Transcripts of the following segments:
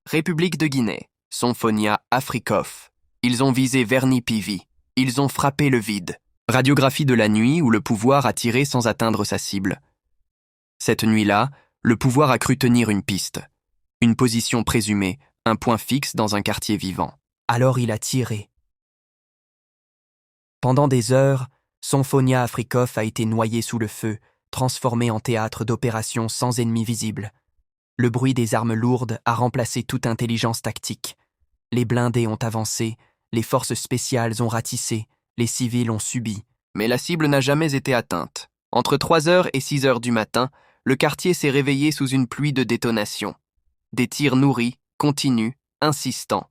République de Guinée, Symphonia Afrikoff. Ils ont visé Verni Pivi. Ils ont frappé le vide. Radiographie de la nuit où le pouvoir a tiré sans atteindre sa cible. Cette nuit-là, le pouvoir a cru tenir une piste. Une position présumée, un point fixe dans un quartier vivant. Alors il a tiré. Pendant des heures, Symphonia Afrikoff a été noyé sous le feu, transformé en théâtre d'opérations sans ennemi visible. Le bruit des armes lourdes a remplacé toute intelligence tactique. Les blindés ont avancé, les forces spéciales ont ratissé, les civils ont subi. Mais la cible n'a jamais été atteinte. Entre 3h et 6h du matin, le quartier s'est réveillé sous une pluie de détonations. Des tirs nourris, continus, insistants.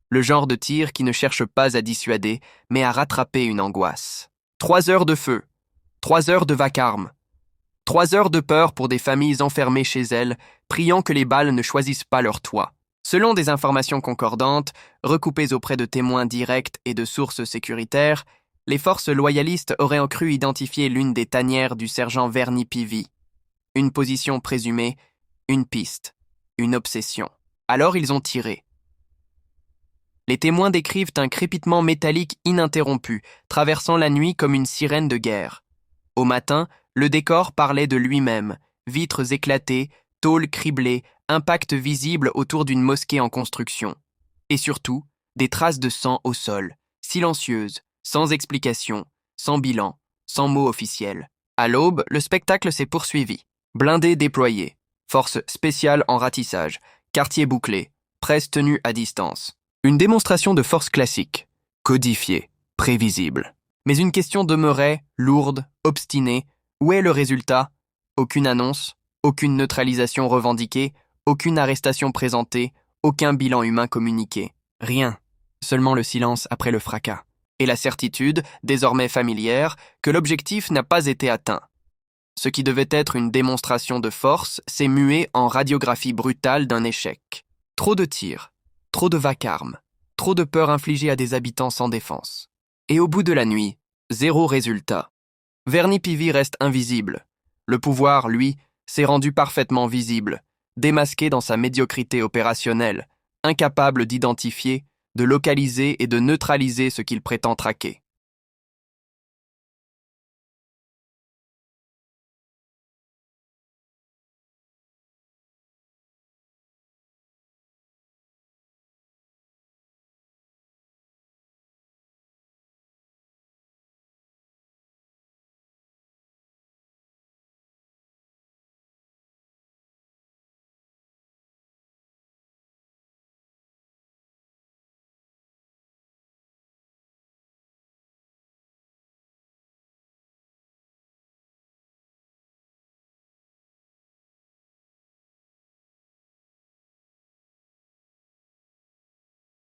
Le genre de tir qui ne cherche pas à dissuader, mais à rattraper une angoisse. 3 heures de feu, 3 heures de vacarme, 3 heures de peur pour des familles enfermées chez elles, priant que les balles ne choisissent pas leur toit. Selon des informations concordantes, recoupées auprès de témoins directs et de sources sécuritaires, les forces loyalistes auraient cru identifier l'une des tanières du sergent Verni Pivi. Une position présumée, une piste, une obsession. Alors ils ont tiré. Les témoins décrivent un crépitement métallique ininterrompu, traversant la nuit comme une sirène de guerre. Au matin, le décor parlait de lui-même, vitres éclatées, tôles criblées, impact visible autour d'une mosquée en construction. Et surtout, des traces de sang au sol, silencieuses, sans explication, sans bilan, sans mot officiel. À l'aube, le spectacle s'est poursuivi. Blindés déployés, forces spéciales en ratissage, quartier bouclé, presse tenue à distance. Une démonstration de force classique, codifiée, prévisible. Mais une question demeurait, lourde, obstinée. Où est le résultat? Aucune annonce, aucune neutralisation revendiquée, aucune arrestation présentée, aucun bilan humain communiqué. Rien, seulement le silence après le fracas. Et la certitude, désormais familière, que l'objectif n'a pas été atteint. Ce qui devait être une démonstration de force s'est mué en radiographie brutale d'un échec. Trop de tirs, trop de vacarme, trop de peur infligée à des habitants sans défense. Et au bout de la nuit, zéro résultat. Verni Pivi reste invisible. Le pouvoir, lui, s'est rendu parfaitement visible, démasqué dans sa médiocrité opérationnelle, incapable d'identifier, de localiser et de neutraliser ce qu'il prétend traquer.